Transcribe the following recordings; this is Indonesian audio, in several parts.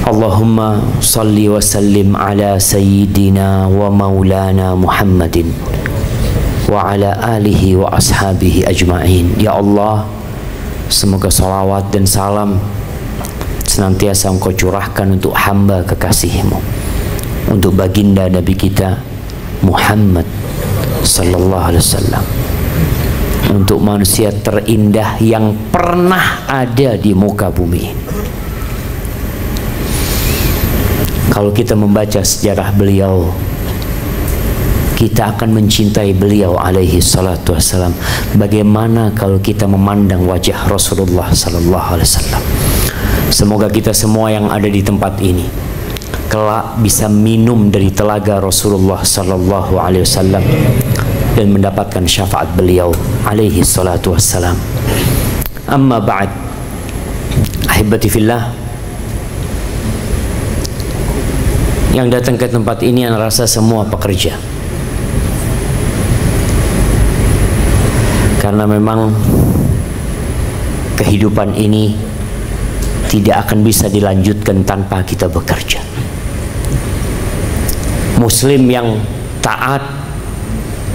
Allahumma salli wa sallim ala sayyidina wa maulana Muhammadin wa ala alihi wa ashabihi ajma'in. Ya Allah, semoga salawat dan salam senantiasa Engkau curahkan untuk hamba kekasih-Mu, untuk baginda Nabi kita Muhammad sallallahu alaihi wasallam, untuk manusia terindah yang pernah ada di muka bumi ini. Kalau kita membaca sejarah beliau, kita akan mencintai beliau alaihi salatu wassalam. Bagaimana kalau kita memandang wajah Rasulullah sallallahu alaihi wasallam? Semoga kita semua yang ada di tempat ini kelak bisa minum dari telaga Rasulullah sallallahu alaihi wasallam dan mendapatkan syafaat beliau alaihi salatu wassalam. Amma ba'd, ahibati fillah, yang datang ke tempat ini yang rasa semua pekerja, karena memang kehidupan ini tidak akan bisa dilanjutkan tanpa kita bekerja. Muslim yang taat,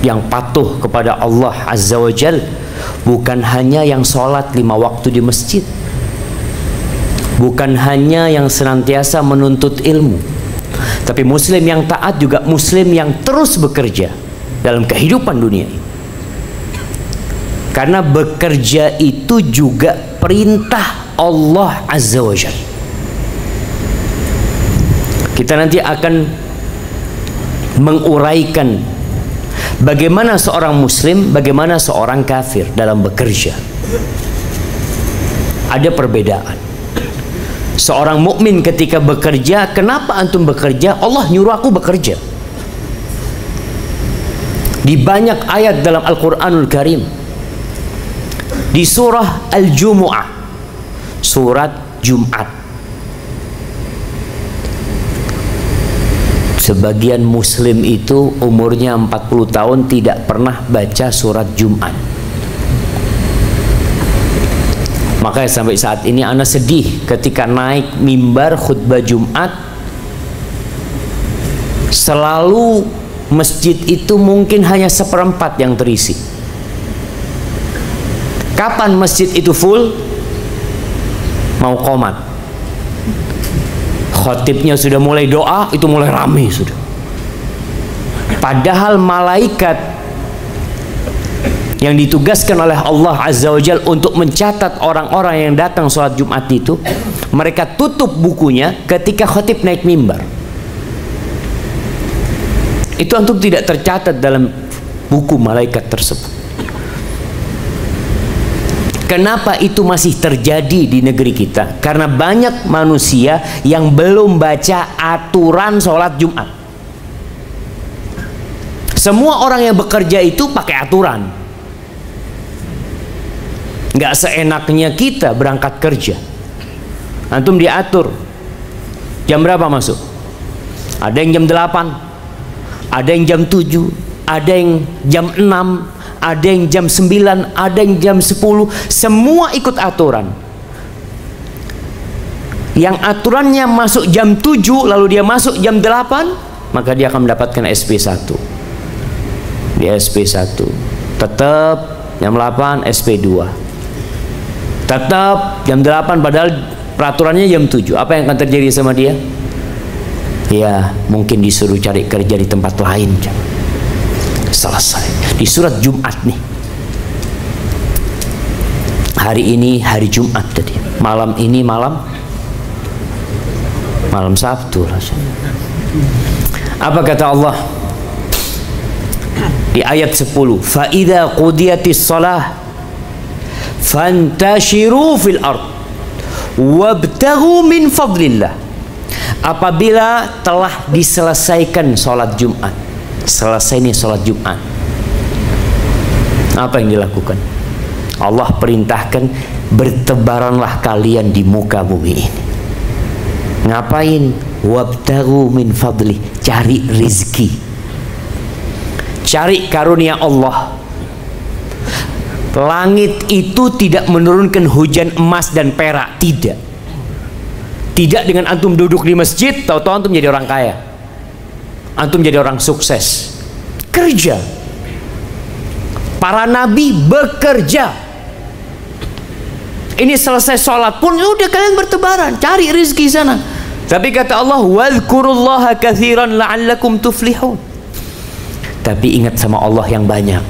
yang patuh kepada Allah Azza wa Jal, bukan hanya yang sholat 5 waktu di masjid, bukan hanya yang senantiasa menuntut ilmu, tapi muslim yang taat juga muslim yang terus bekerja dalam kehidupan dunia ini. Karena bekerja itu juga perintah Allah Azza wa Jalla. Kita nanti akan menguraikan bagaimana seorang muslim, bagaimana seorang kafir dalam bekerja. Ada perbedaan. Seorang mukmin ketika bekerja, kenapa antum bekerja? Allah nyuruh aku bekerja. Di banyak ayat dalam Al-Quranul Karim, di surah Al-Jumu'ah, surat Jumat, sebagian muslim itu umurnya 40 tahun tidak pernah baca surat Jumat. Makanya sampai saat ini ana sedih ketika naik mimbar khutbah Jumat, selalu masjid itu mungkin hanya 1/4 yang terisi. Kapan masjid itu full? Mau qomat, khotibnya sudah mulai doa, itu mulai rame sudah. Padahal malaikat yang ditugaskan oleh Allah Azza wa Jalla untuk mencatat orang-orang yang datang sholat Jumat itu, mereka tutup bukunya ketika khotib naik mimbar. Itu antum tidak tercatat dalam buku malaikat tersebut. Kenapa itu masih terjadi di negeri kita? Karena banyak manusia yang belum baca aturan sholat Jumat. Semua orang yang bekerja itu pakai aturan. Nggak seenaknya kita berangkat kerja. Antum diatur jam berapa masuk. Ada yang jam 8, ada yang jam 7, ada yang jam 6, ada yang jam 9, ada yang jam 10. Semua ikut aturan. Yang aturannya masuk jam 7 lalu dia masuk jam 8, maka dia akan mendapatkan SP1. Di SP1 tetap jam 8 SP2, tetap jam 8 padahal peraturannya jam 7. Apa yang akan terjadi sama dia? Ya, mungkin disuruh cari kerja di tempat lain. Selesai. Di surat Jumat nih, hari ini hari Jumat tadi, malam ini malam Sabtu rasanya. Apa kata Allah di ayat 10? Fa idza qudiyatis shalah fantashiru fil ard wabtaghu min fadlillah. Apabila telah diselesaikan sholat Jumat, selesai nih sholat Jumat, apa yang dilakukan? Allah perintahkan, bertebaranlah kalian di muka bumi ini. Ngapain? Wabtaghu min fadli, cari rizki, cari karunia Allah. Langit itu tidak menurunkan hujan emas dan perak, tidak. Tidak dengan antum duduk di masjid, tahu-tahu antum jadi orang kaya, antum jadi orang sukses. Kerja. Para nabi bekerja. Ini selesai sholat pun udah kalian bertebaran cari rezeki sana. Tapi kata Allah, wadhkurullaha katsiran la'allakum tuflihun. Tapi ingat sama Allah yang banyak.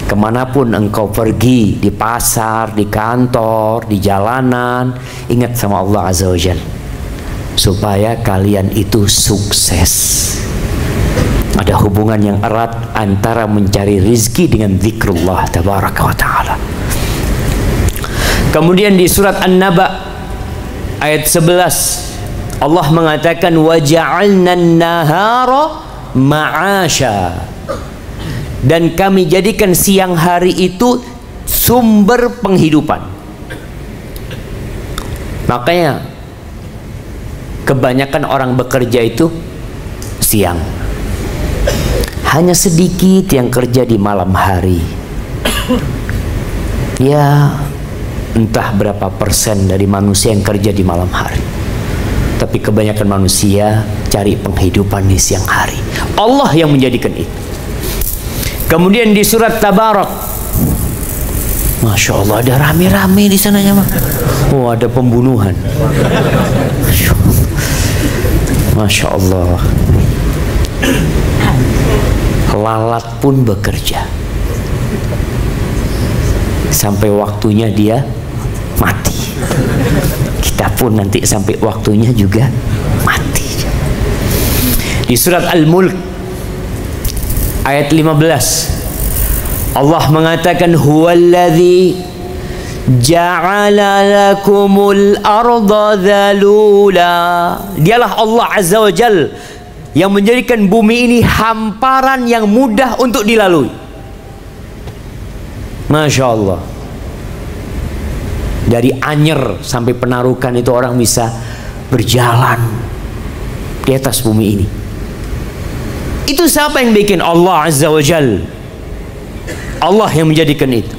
Kemanapun engkau pergi, di pasar, di kantor, di jalanan, ingat sama Allah Azza wa Jalla, supaya kalian itu sukses. Ada hubungan yang erat antara mencari rizki dengan zikrullah tabaraka wa ta'ala. Kemudian di surat An-Naba ayat 11 Allah mengatakan, waja'alna an-nahara ma'asha, dan kami jadikan siang hari itu sumber penghidupan. Makanya kebanyakan orang bekerja itu siang, hanya sedikit yang kerja di malam hari. Ya, entah berapa persen dari manusia yang kerja di malam hari, tapi kebanyakan manusia cari penghidupan di siang hari. Allah yang menjadikan itu. Kemudian di surat Tabarak, Masya Allah, ada rame-rame di sananya, mah. Oh, ada pembunuhan. Masya Allah. Lalat pun bekerja sampai waktunya dia mati. Kita pun nanti sampai waktunya juga mati. Di surat Al-Mulk ayat 15 Allah mengatakan, huwallazi ja'ala lakumul arda dzalula. Dialah Allah Azza wa Jalla yang menjadikan bumi ini hamparan yang mudah untuk dilalui. Masya Allah. Dari Anyer sampai Penarukan itu orang bisa berjalan di atas bumi ini. Itu siapa yang bikin? Allah Azza wa Jal. Allah yang menjadikan itu.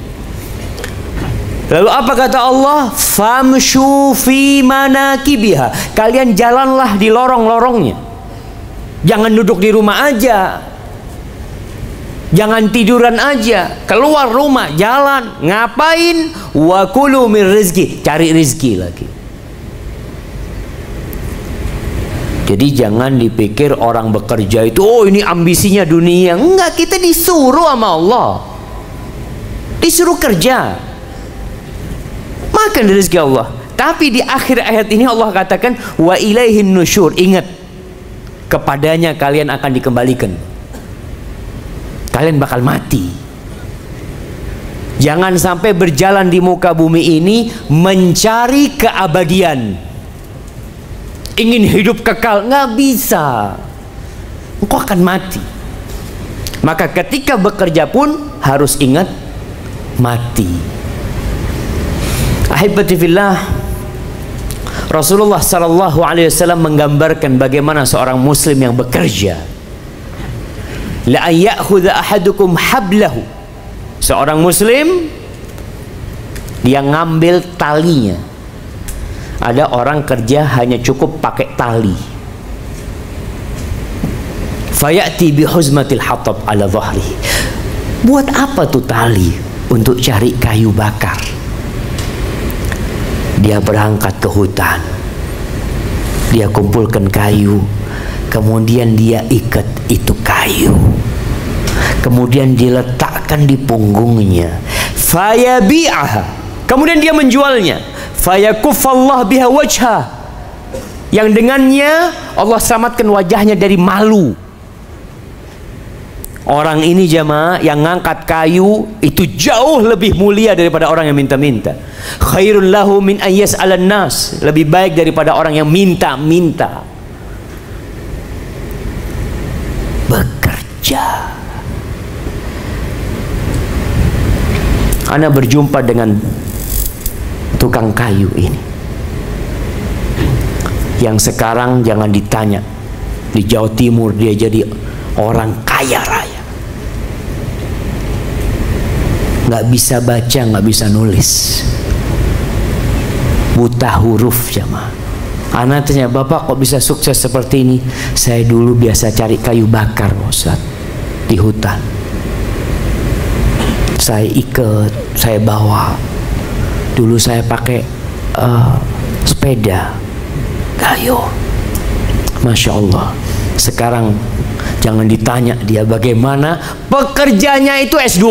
Lalu apa kata Allah? Famshu fi manakibiha. Kalian jalanlah di lorong-lorongnya. Jangan duduk di rumah aja, jangan tiduran aja, keluar rumah, jalan. Ngapain? Wa kulu min rizki, cari rizki lagi. Jadi jangan dipikir orang bekerja itu, oh ini ambisinya dunia. Enggak, kita disuruh sama Allah, disuruh kerja, makan rezeki Allah. Tapi di akhir ayat ini Allah katakan, wa ilaihin nusyur. Ingat, kepadanya kalian akan dikembalikan. Kalian bakal mati. Jangan sampai berjalan di muka bumi ini mencari keabadian, ingin hidup kekal. Nggak bisa, engkau akan mati. Maka ketika bekerja pun harus ingat mati. Ahibati fillah, Rasulullah sallallahu alaihi wasallam menggambarkan bagaimana seorang muslim yang bekerja. La ya'khudha ahadukum hablahu. Seorang muslim dia ngambil talinya. Ada orang kerja hanya cukup pakai tali. Fayati bihuzmatil hatab ala dhahrihi. Buat apa tuh tali? Untuk cari kayu bakar. Dia berangkat ke hutan, dia kumpulkan kayu, kemudian dia ikat itu kayu, kemudian diletakkan di punggungnya, fayabi'aha, kemudian dia menjualnya, fayakuffallah biha wajha, yang dengannya Allah selamatkan wajahnya dari malu. Orang ini jamaah yang ngangkat kayu itu jauh lebih mulia daripada orang yang minta-minta. Khairun lahu min ayyas 'alan nas, lebih baik daripada orang yang minta-minta. Bekerja. Ana berjumpa dengan tukang kayu ini, yang sekarang jangan ditanya, di Jawa Timur dia jadi orang kaya raya. Nggak bisa baca, nggak bisa nulis, buta buta huruf jamaah. Anak tanya, Bapak kok bisa sukses seperti ini? Saya dulu biasa cari kayu bakar Ustaz di hutan. Saya ikat, saya bawa. Dulu saya pakai sepeda kayu. Masya Allah. Sekarang jangan ditanya dia bagaimana pekerjanya itu S2.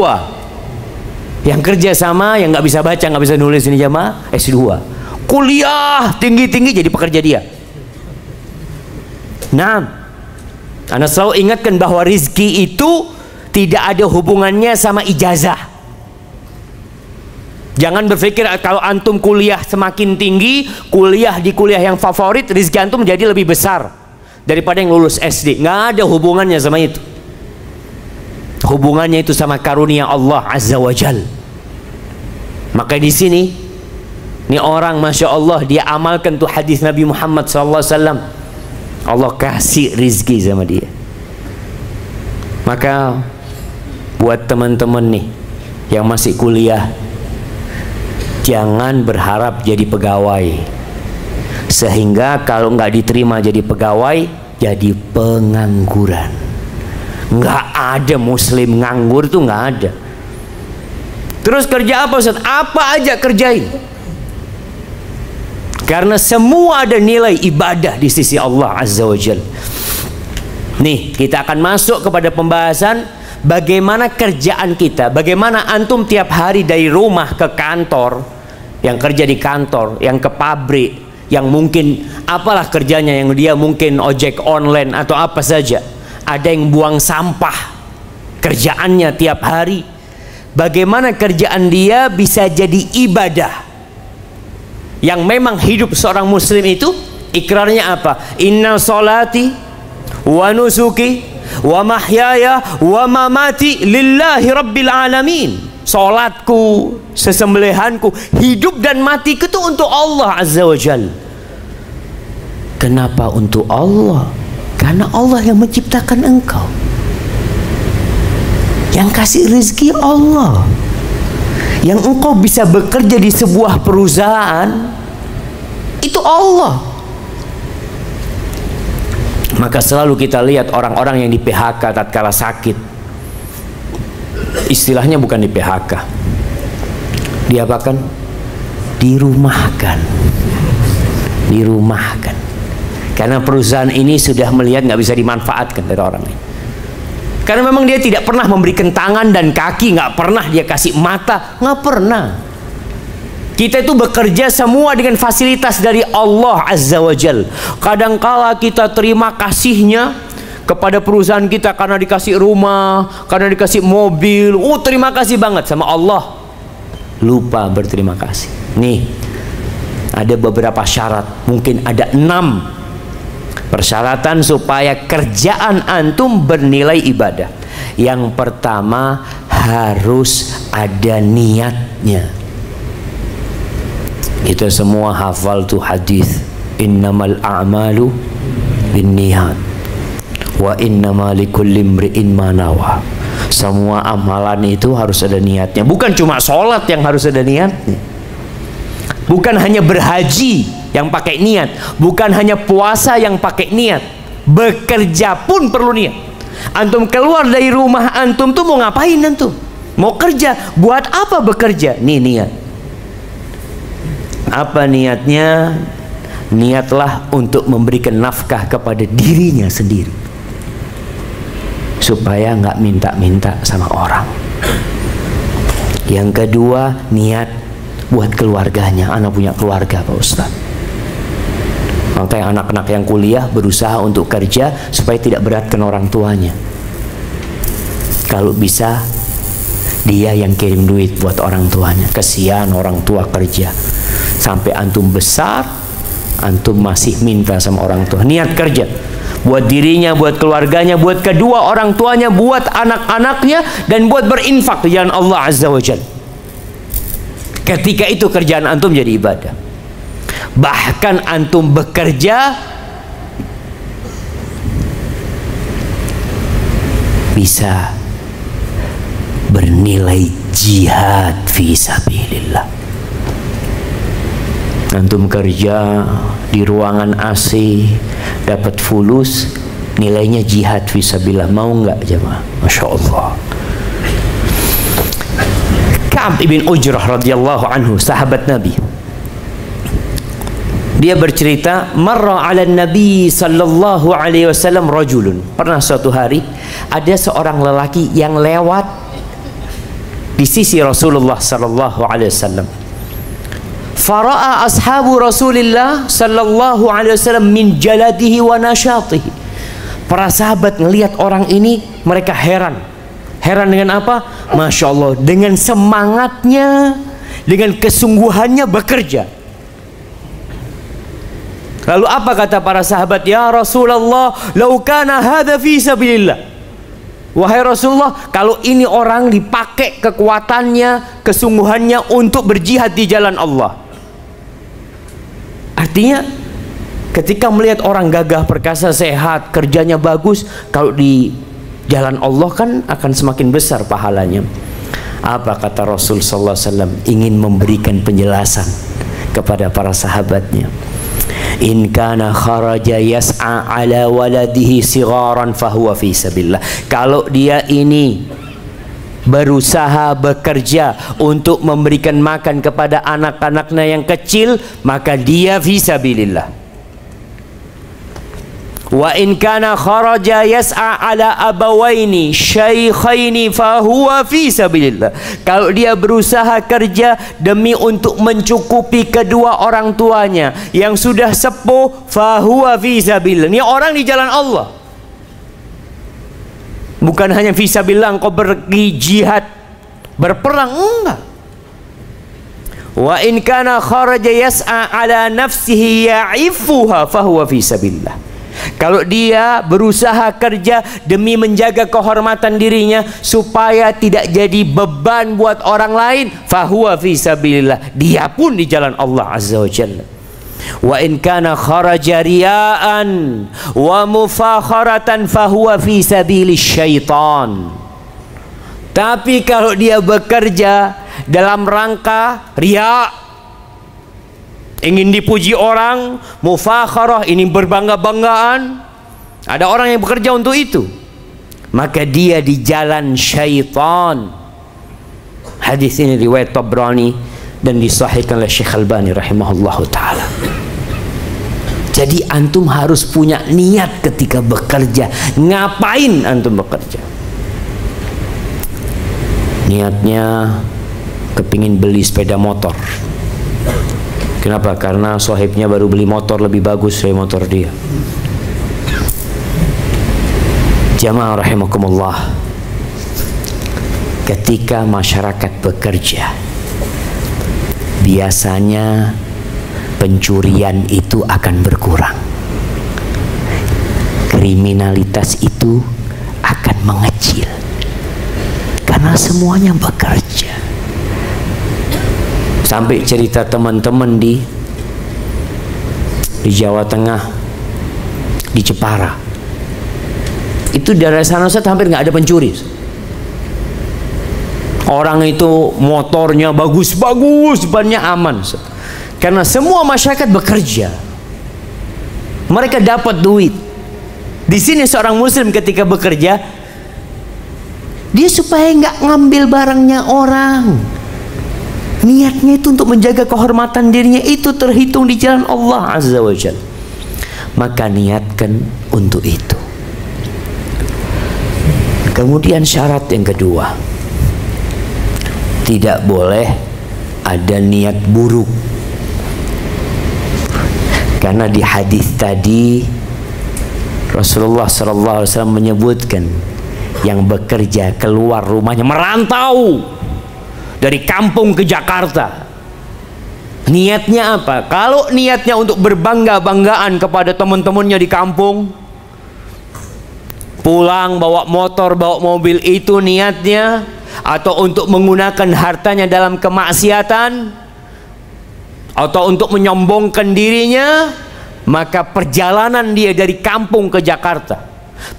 Yang kerja sama, yang nggak bisa baca, nggak bisa nulis ini jamaah, S2. Kuliah tinggi-tinggi jadi pekerja dia. Nah, Anda selalu ingatkan bahwa rizki itu tidak ada hubungannya sama ijazah. Jangan berpikir kalau antum kuliah semakin tinggi, kuliah di kuliah yang favorit, rizki antum menjadi lebih besar daripada yang lulus SD. Nggak ada hubungannya sama itu. Hubungannya itu sama karunia Allah Azza wa Jal. Maka di sini, ini orang Masya Allah dia amalkan tuh hadis Nabi Muhammad SAW. Allah kasih rizki sama dia. Maka buat teman-teman nih yang masih kuliah, jangan berharap jadi pegawai, sehingga kalau nggak diterima jadi pegawai, jadi pengangguran. Nggak ada muslim nganggur tuh, nggak ada. Terus kerja apa Ustaz? Apa aja kerjain, karena semua ada nilai ibadah di sisi Allah Azza wa Jalla. Nih, kita akan masuk kepada pembahasan bagaimana kerjaan kita, bagaimana antum tiap hari dari rumah ke kantor, yang kerja di kantor, yang ke pabrik, yang mungkin apalah kerjanya, yang dia mungkin ojek online atau apa saja. Ada yang buang sampah, kerjaannya tiap hari. Bagaimana kerjaan dia bisa jadi ibadah? Yang memang hidup seorang muslim itu ikrarnya apa? Inna solati wa nusuki wa mahyaya wa mamati lillahi rabbil alamin. Salatku, sesembelihanku, hidup dan matiku itu untuk Allah Azza wa Jalla. Kenapa untuk Allah? Karena Allah yang menciptakan engkau. Yang kasih rezeki Allah. Yang engkau bisa bekerja di sebuah perusahaan, itu Allah. Maka selalu kita lihat orang-orang yang di PHK tatkala sakit, istilahnya bukan di PHK, diapakan? Dirumahkan. Dirumahkan. Karena perusahaan ini sudah melihat nggak bisa dimanfaatkan dari orang ini. Karena memang dia tidak pernah memberikan tangan dan kaki, nggak pernah dia kasih mata, nggak pernah. Kita itu bekerja semua dengan fasilitas dari Allah Azza wa Jal. Kadangkala kita terima kasihnya kepada perusahaan kita karena dikasih rumah, karena dikasih mobil. Terima kasih banget sama Allah. Lupa berterima kasih. Nih, ada beberapa syarat, mungkin ada 6 persyaratan supaya kerjaan antum bernilai ibadah. Yang pertama, harus ada niatnya. Kita semua hafal tuh hadis, innamal a'malu binniyat wa innamal likulli imri'in ma nawa. Semua amalan itu harus ada niatnya. Bukan cuma sholat yang harus ada niatnya. Bukan hanya berhaji yang pakai niat, bukan hanya puasa yang pakai niat, bekerja pun perlu niat. Antum keluar dari rumah antum tuh mau ngapain antum? Mau kerja, buat apa bekerja? Nih niat. Apa niatnya? Niatlah untuk memberikan nafkah kepada dirinya sendiri, supaya nggak minta-minta sama orang. Yang kedua, niat buat keluarganya. Anak punya keluarga Pak Ustadz. Makanya anak-anak yang kuliah berusaha untuk kerja supaya tidak beratkan orang tuanya. Kalau bisa dia yang kirim duit buat orang tuanya. Kesian orang tua kerja sampai antum besar, antum masih minta sama orang tua. Niat kerja buat dirinya, buat keluarganya, buat kedua orang tuanya, buat anak-anaknya, dan buat berinfak di jalan Allah Azza wa Jalla. Ketika itu kerjaan antum jadi ibadah. Bahkan antum bekerja bisa bernilai jihad fi sabilillah. Antum kerja di ruangan AC, dapat fulus, nilainya jihad fisabilillah. Mau nggak jemaah? Masya Allah. Ka'ab ibn Ujrah radhiyallahu anhu, sahabat Nabi, dia bercerita, marra 'ala Nabi sallallahu alaihi wasallam rajulun. Pernah suatu hari ada seorang lelaki yang lewat di sisi Rasulullah sallallahu alaihi wasallam. Fara'a ashabu Rasulillah sallallahu alaihi wasallam min jaladihi wa nasyatihi. Para sahabat ngelihat orang ini, mereka heran. Heran dengan apa? Masya Allah, dengan semangatnya, dengan kesungguhannya bekerja. Lalu apa kata para sahabat? Ya Rasulullah, lau kana hadza fi sabilillah. Wahai Rasulullah, kalau ini orang dipakai kekuatannya, kesungguhannya untuk berjihad di jalan Allah. Artinya ketika melihat orang gagah perkasa, sehat, kerjanya bagus, kalau di jalan Allah kan akan semakin besar pahalanya. Apa kata Rasul sallallahu alaihi wasallam? Ingin memberikan penjelasan kepada para sahabatnya. In kana kharaja yas'a ala waladihi sigharan fahuwa fi sabilillah. Kalau dia ini berusaha bekerja untuk memberikan makan kepada anak-anaknya yang kecil, maka dia fi sabilillah. Wa in kana kharaja yas'a ala abawaini syaikhaini fahuwa fi sabilillah. Kalau dia berusaha kerja demi untuk mencukupi kedua orang tuanya yang sudah sepuh, fahuwa fi sabilillah. Ini orang di jalan Allah. Bukan hanya fi sabilillah engkau pergi jihad berperang, enggak. Wa in kana kharaja yas'a ala nafsihi ya'ifuha fahuwa fi sabilillah. Kalau dia berusaha kerja demi menjaga kehormatan dirinya supaya tidak jadi beban buat orang lain, fahuwa fi sabilillah. Dia pun di jalan Allah Azza wa Jalla. Wa in kana kharaja riya'an wa mufakharatan fahuwa fi sabilis syaitan. Tapi kalau dia bekerja dalam rangka riya, ingin dipuji orang, mufakharah, ini berbangga-banggaan, ada orang yang bekerja untuk itu, maka dia di jalan syaitan. Hadis ini riwayat Tabrani dan disahihkan oleh Syekh Albani rahimahullahu ta'ala. Jadi antum harus punya niat ketika bekerja. Ngapain antum bekerja? Niatnya kepingin beli sepeda motor. Kenapa? Karena sahibnya baru beli motor lebih bagus dari motor dia. Jamaah rahimakumullah, ketika masyarakat bekerja, biasanya pencurian itu akan berkurang, kriminalitas itu akan mengecil, karena semuanya bekerja. Sampai cerita teman-teman di Jawa Tengah, di Jepara, itu daerah sana hampir nggak ada pencuri. Orang itu motornya bagus-bagus, bannya aman, karena semua masyarakat bekerja. Mereka dapat duit. Di sini seorang muslim ketika bekerja, dia supaya nggak ngambil barangnya orang. Niatnya itu untuk menjaga kehormatan dirinya, itu terhitung di jalan Allah Azza wa Jalla. Maka niatkan untuk itu. Kemudian syarat yang kedua, tidak boleh ada niat buruk. Karena di hadis tadi Rasulullah SAW menyebutkan yang bekerja keluar rumahnya, merantau dari kampung ke Jakarta, niatnya apa? Kalau niatnya untuk berbangga-banggaan kepada teman-temannya di kampung, pulang bawa motor, bawa mobil, itu niatnya, atau untuk menggunakan hartanya dalam kemaksiatan, atau untuk menyombongkan dirinya, maka perjalanan dia dari kampung ke Jakarta,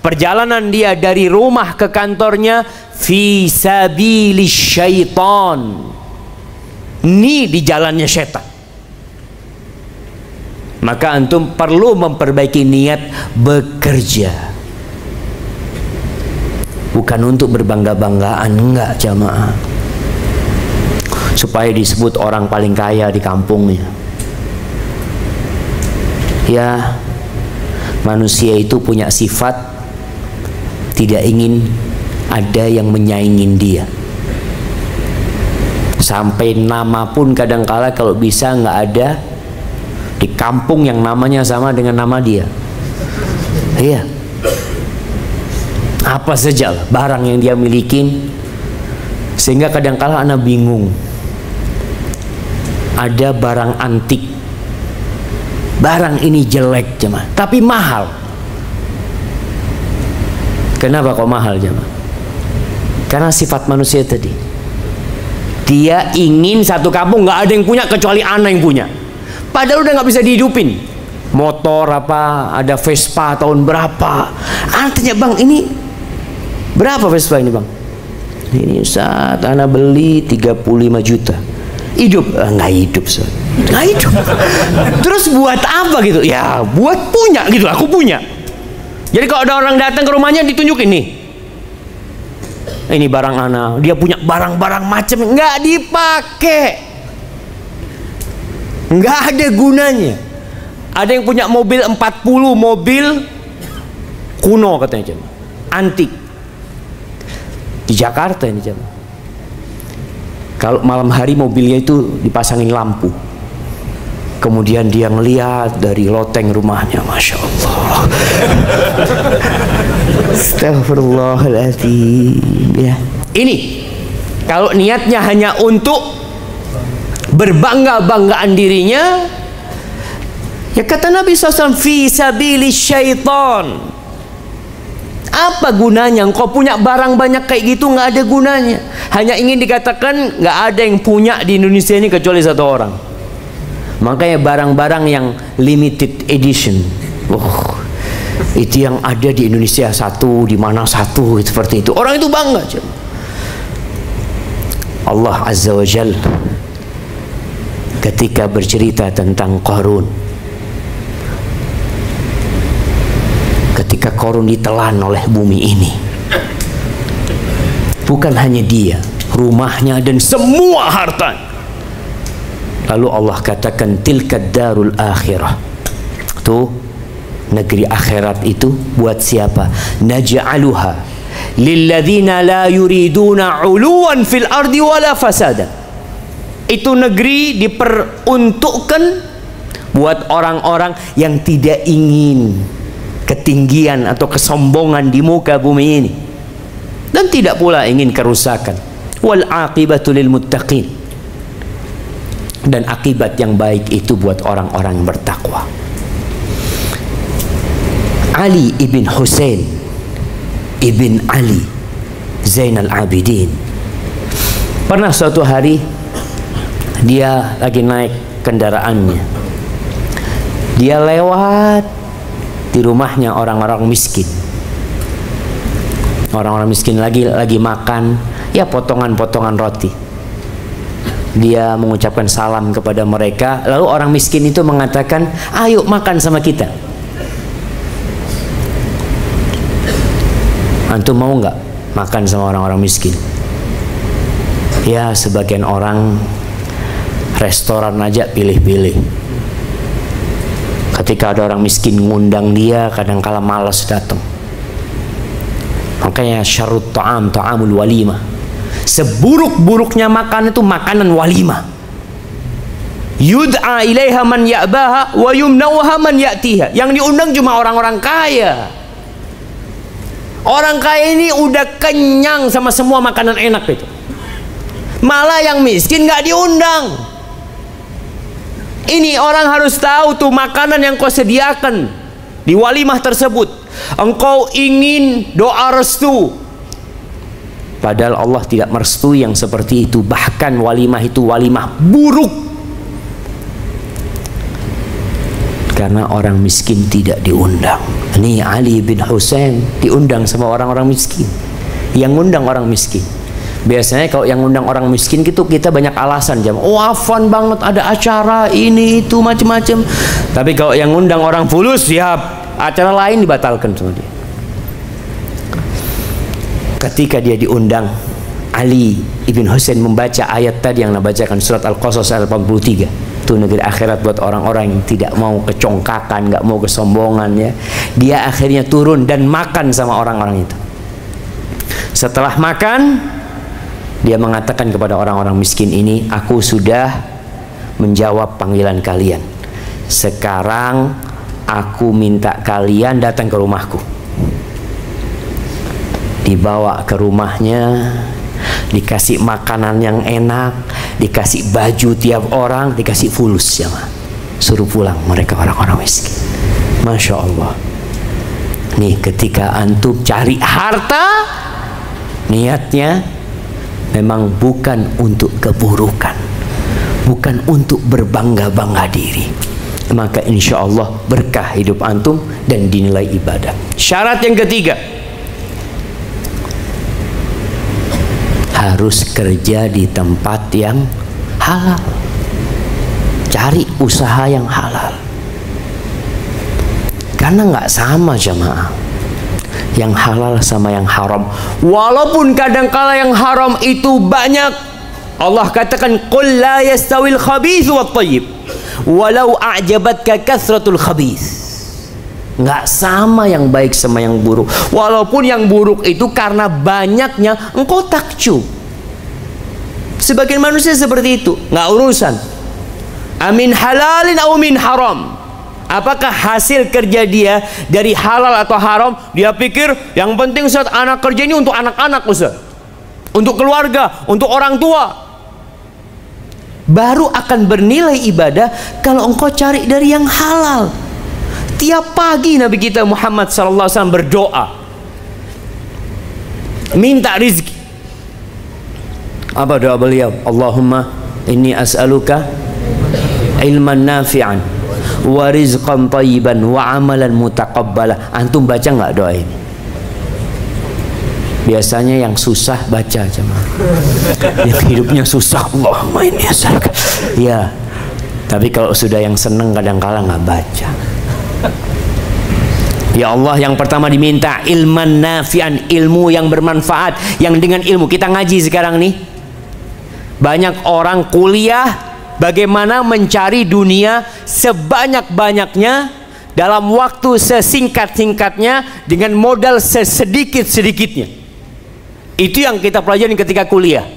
perjalanan dia dari rumah ke kantornya, fi sabilis syaitan, ini di jalannya setan. Maka antum perlu memperbaiki niat bekerja, bukan untuk berbangga-banggaan, enggak jamaah, supaya disebut orang paling kaya di kampungnya. Ya, manusia itu punya sifat tidak ingin ada yang menyaingin dia. Sampai nama pun kadangkala kalau bisa nggak ada di kampung yang namanya sama dengan nama dia. Iya. Apa saja barang yang dia miliki, sehingga kadangkala anak bingung. Ada barang antik, barang ini jelek jemaah, tapi mahal. Kenapa kok mahal jemaah? Karena sifat manusia tadi. Dia ingin satu kampung nggak ada yang punya kecuali anak yang punya. Padahal udah nggak bisa dihidupin. Motor apa, ada Vespa tahun berapa? Artinya bang, ini berapa Vespa ini bang? Ini saat anak beli 35 juta. Hidup? Nggak hidup, so. Nggak hidup. Terus buat apa gitu? Ya buat punya gitu. Aku punya. Jadi kalau ada orang datang ke rumahnya ditunjukin nih. Ini barang anak, dia punya barang-barang macam nggak dipakai, nggak ada gunanya. Ada yang punya mobil 40, mobil kuno katanya, antik di Jakarta ini jemaah. Kalau malam hari mobilnya itu dipasangin lampu, kemudian dia ngelihat dari loteng rumahnya, masya Allah. Astagfirullahaladzim. Ya. Ini kalau niatnya hanya untuk berbangga-banggaan dirinya, ya kata Nabi SAW, fi sabilis syaitan. Apa gunanya? Engkau punya barang banyak kayak gitu, nggak ada gunanya. Hanya ingin dikatakan nggak ada yang punya di Indonesia ini kecuali satu orang. Makanya barang-barang yang limited edition, itu yang ada di Indonesia satu, di mana satu, seperti itu. Orang itu bangga. Allah Azza wa Jalla ketika bercerita tentang Qarun, ketika Qarun ditelan oleh bumi ini, bukan hanya dia, rumahnya dan semua harta. Lalu Allah katakan, tilkad darul akhirah. Tuh, negeri akhirat itu buat siapa? Naj'aluha lilladzina la yuriduna 'uluwan fil ardi wala fasada. Itu negeri diperuntukkan buat orang-orang yang tidak ingin ketinggian atau kesombongan di muka bumi ini, dan tidak pula ingin kerusakan. Wal aqibatu lil muttaqin. Dan akibat yang baik itu buat orang-orang yang bertakwa. Ali ibn Husain ibn Ali Zainal Abidin, pernah suatu hari dia lagi naik kendaraannya, dia lewat di rumahnya orang-orang miskin. Orang-orang miskin lagi makan, ya potongan-potongan roti. Dia mengucapkan salam kepada mereka, lalu orang miskin itu mengatakan, ayo makan sama kita. Antum mau nggak makan sama orang-orang miskin? Ya, sebagian orang restoran aja pilih-pilih. Ketika ada orang miskin ngundang dia, kadang-kala malas datang. Makanya syarrut ta'am ta'amul walimah. Seburuk-buruknya makan itu makanan walimah. Yud'a ilaiha man ya'baha wa yumnauha man ya'tiha. Yang diundang cuma orang-orang kaya. Orang kaya ini udah kenyang sama semua makanan enak itu. Malah yang miskin nggak diundang. Ini orang harus tahu tuh makanan yang kau sediakan di walimah tersebut. Engkau ingin doa restu, padahal Allah tidak merestui yang seperti itu. Bahkan walimah itu walimah buruk, karena orang miskin tidak diundang. Ini Ali bin Husain diundang sama orang-orang miskin, yang ngundang orang miskin. Biasanya kalau yang undang orang miskin gitu kita banyak alasan, jam. Oh, fun banget, ada acara ini itu macam-macam. Tapi kalau yang undang orang fulus, siap, acara lain dibatalkan sama dia. Ketika dia diundang, Ali ibn Husain membaca ayat tadi yang dibacakan, surat Al-Qasas ayat 83. Itu negeri akhirat buat orang-orang yang tidak mau kecongkakan, nggak mau kesombongan, ya. Dia akhirnya turun dan makan sama orang-orang itu. Setelah makan, dia mengatakan kepada orang-orang miskin ini, aku sudah menjawab panggilan kalian. Sekarang aku minta kalian datang ke rumahku. Dibawa ke rumahnya, dikasih makanan yang enak, dikasih baju tiap orang, dikasih fulus, ya, suruh pulang mereka orang-orang miskin. Masya Allah. Nih, ketika antum cari harta, niatnya memang bukan untuk keburukan, bukan untuk berbangga-bangga diri, maka insya Allah berkah hidup antum dan dinilai ibadah. Syarat yang ketiga, harus kerja di tempat yang halal, cari usaha yang halal. Karena nggak sama, jamaah, yang halal sama yang haram. Walaupun kadangkala yang haram itu banyak. Allah katakan, qul la yastawil khabith wat thayyib walau a'jabatka kathratul khabith. Nggak sama yang baik sama yang buruk. Walaupun yang buruk itu karena banyaknya engkau takjub. Sebagian manusia seperti itu, nggak urusan amin halalin atau min haram. Apakah hasil kerja dia dari halal atau haram? Dia pikir yang penting Ustaz, anak kerja ini untuk anak-anak Ustaz, untuk keluarga, untuk orang tua. Baru akan bernilai ibadah kalau engkau cari dari yang halal. Tiap pagi Nabi kita Muhammad SAW berdoa, minta rizki. Apa doa beliau? Allahumma inni as'aluka ilman nafi'an wa rizqan thayyiban wa amalan mutaqabbala. Antum baca nggak doa ini? Biasanya yang susah baca, jemaah. Yang hidupnya susah, Allahumma inni as'aluka. Ya, tapi kalau sudah yang seneng kadang-kala nggak baca. Ya Allah, yang pertama diminta ilman nafi'an, ilmu yang bermanfaat. Yang dengan ilmu kita ngaji sekarang nih, banyak orang kuliah bagaimana mencari dunia sebanyak-banyaknya dalam waktu sesingkat-singkatnya dengan modal sesedikit-sedikitnya. Itu yang kita pelajari ketika kuliah.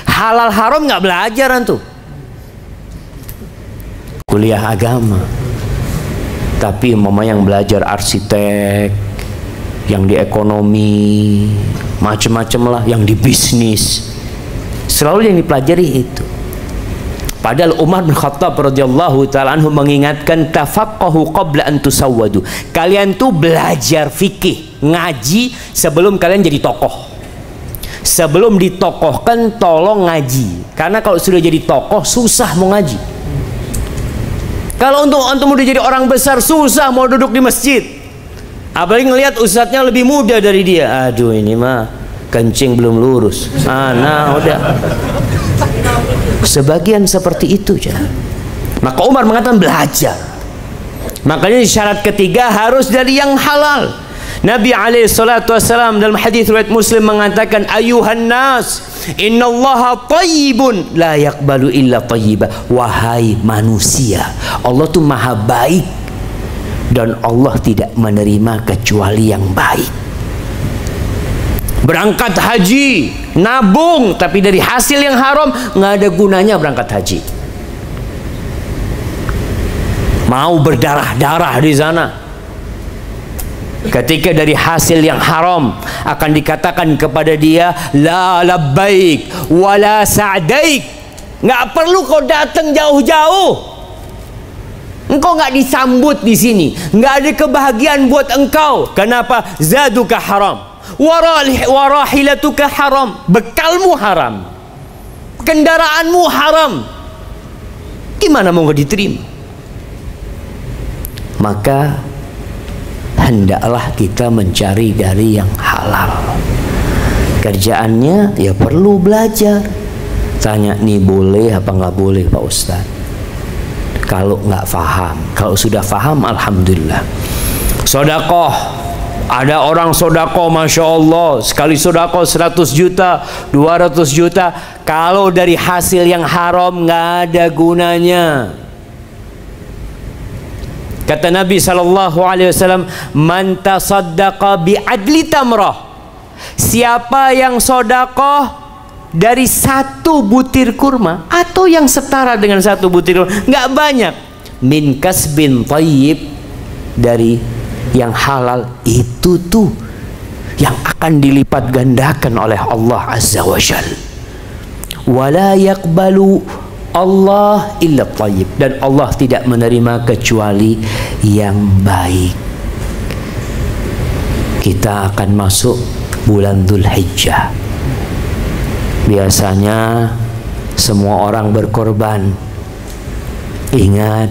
Halal haram nggak belajar antum. Kuliah agama. Tapi mama yang belajar arsitek, yang di ekonomi, macam-macam lah, yang di bisnis, selalu yang dipelajari itu. Padahal Umar bin Khattab radhiyallahu ta'ala anhu mengingatkan, tafaqqahu qabla an tusawwadu. Kalian tuh belajar fikih, ngaji sebelum kalian jadi tokoh. Sebelum ditokohkan tolong ngaji. Karena kalau sudah jadi tokoh susah mau ngaji. Kalau untuk antum udah jadi orang besar susah mau duduk di masjid. Apalagi ngelihat ustadznya lebih muda dari dia. Aduh, ini mah kencing belum lurus. Nah udah. Sebagian seperti itu, jangan. Maka Umar mengatakan belajar. Makanya syarat ketiga harus dari yang halal. Nabi SAW dalam hadis riwayat Muslim mengatakan, ayuhan nas, innallaha thayyibun la yaqbalu illa thayyiba. Wahai manusia, Allah tuh maha baik dan Allah tidak menerima kecuali yang baik. Berangkat haji, nabung, tapi dari hasil yang haram, nggak ada gunanya berangkat haji. Mau berdarah-darah di sana, ketika dari hasil yang haram akan dikatakan kepada dia, la labbaik wala sa'daik. Nggak perlu kau datang jauh-jauh. Engkau nggak disambut di sini, nggak ada kebahagiaan buat engkau. Kenapa? Zaduka haram, warahilatuka haram, bekalmu haram, kendaraanmu haram. Gimana mau nggak diterima? Maka hendaklah kita mencari dari yang halal. Kerjaannya ya perlu belajar. Tanya nih boleh apa nggak boleh Pak Ustadz. Kalau nggak paham, kalau sudah paham alhamdulillah. Sodakoh, ada orang sodakoh Masya Allah, sekali sodakoh 100 juta 200 juta, kalau dari hasil yang haram nggak ada gunanya. Kata Nabi SAW, man tasaddaqa bi adli tamrah, siapa yang sodakoh dari 1 butir kurma atau yang setara dengan 1 butir kurma, nggak banyak, min kasbin thayyib, dari yang halal, itu tuh yang akan dilipat gandakan oleh Allah Azza wa Jalla. Wala yaqbalu Allah illa thayyib, dan Allah tidak menerima kecuali yang baik. Kita akan masuk bulan Dzulhijjah. Biasanya semua orang berkorban. Ingat,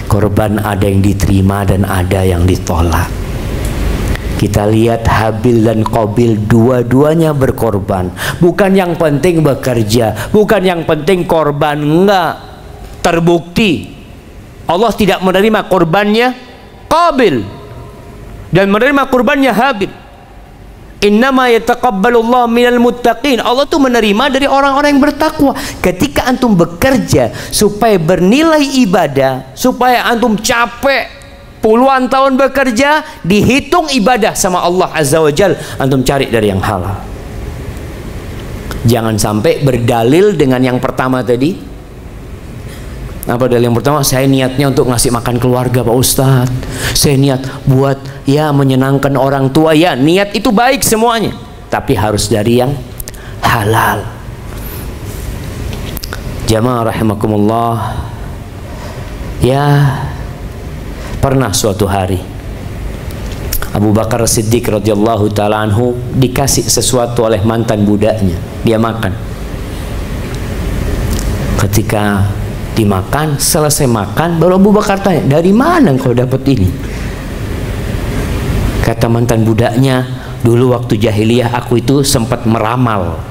korban ada yang diterima dan ada yang ditolak. Kita lihat Habil dan Qabil, dua-duanya berkorban. Bukan yang penting bekerja, bukan yang penting korban, enggak. Terbukti Allah tidak menerima korbannya Qabil dan menerima korbannya Habil. Innama yataqabbalullahu minal muttaqin. Allah tuh menerima dari orang-orang yang bertakwa. Ketika antum bekerja supaya bernilai ibadah, supaya antum capek puluhan tahun bekerja, dihitung ibadah sama Allah Azza wa Jal, antum cari dari yang halal. Jangan sampai berdalil dengan yang pertama tadi. Apa dalil yang pertama? Saya niatnya untuk ngasih makan keluarga Pak Ustadz, saya niat buat ya menyenangkan orang tua. Ya, niat itu baik semuanya, tapi harus dari yang halal. Jamaah rahimakumullah. Ya, pernah suatu hari Abu Bakar Siddiq radhiyallahu ta'ala anhu dikasih sesuatu oleh mantan budaknya. Dia makan. Ketika dimakan, selesai makan, baru Abu Bakar tanya, dari mana engkau dapat ini? Kata mantan budaknya, dulu waktu jahiliyah aku itu sempat meramal,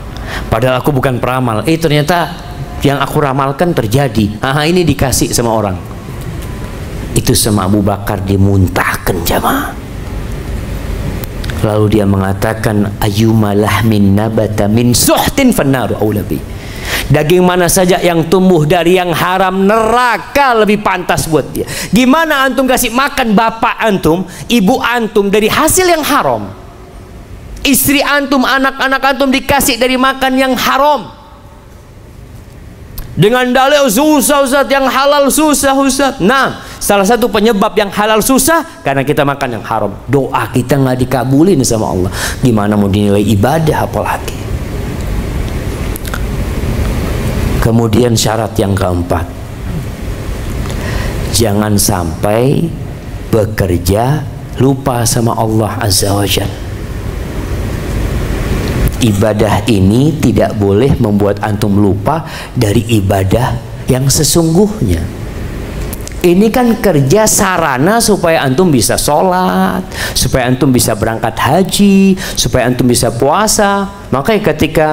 padahal aku bukan peramal. Ternyata yang aku ramalkan terjadi. Ini dikasih sama orang. Itu sama Abu Bakar dimuntahkan, jamaah. Lalu dia mengatakan, ayyuma lahmin nabata min suhtin fannaru aula bi. Daging mana saja yang tumbuh dari yang haram, neraka lebih pantas buat dia. Gimana antum kasih makan bapak antum, ibu antum dari hasil yang haram? Istri antum, anak-anak antum dikasih dari makan yang haram. Dengan dalil susah Ustaz, yang halal susah Ustaz. Nah, salah satu penyebab yang halal susah karena kita makan yang haram. Doa kita nggak dikabulin sama Allah. Gimana mau dinilai ibadah apalagi? Kemudian syarat yang keempat, jangan sampai bekerja lupa sama Allah Azza wa Jalla. Ibadah ini tidak boleh membuat antum lupa dari ibadah yang sesungguhnya. Ini kan kerja sarana supaya antum bisa sholat, supaya antum bisa berangkat haji, supaya antum bisa puasa. Makanya ketika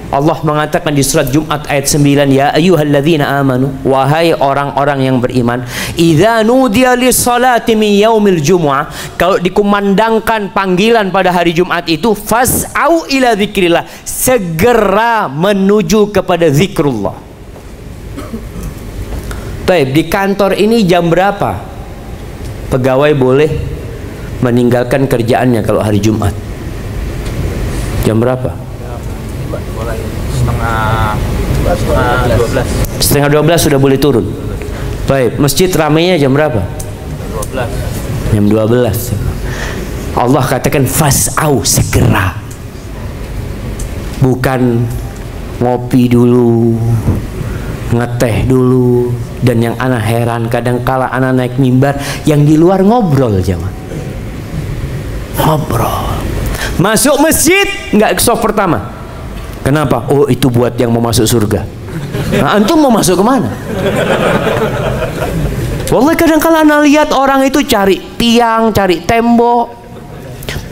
Allah mengatakan di surat Jumat ayat 9, ya ayyuhalladzina amanu, wahai orang-orang yang beriman, idza nudiya lis-salati min yaumil jumu'ah, kalau dikumandangkan panggilan pada hari Jumat itu, fas'au ila dzikrillah, segera menuju kepada zikrullah. Baik, di kantor ini jam berapa pegawai boleh meninggalkan kerjaannya kalau hari Jumat? Jam berapa? Setengah 12 sudah boleh turun. Baik, masjid ramainya jam berapa? 12. Jam 12. Allah katakan fas'au, segera. Bukan ngopi dulu, ngeteh dulu. Dan yang anak heran, kadang kala anak naik mimbar, yang di luar ngobrol, jangan ngobrol. Masuk masjid nggak soft pertama. Kenapa? Oh, itu buat yang mau masuk surga. Nah, antum mau masuk kemana? Wallahi kadang kala anak lihat orang itu cari tiang, cari tembok,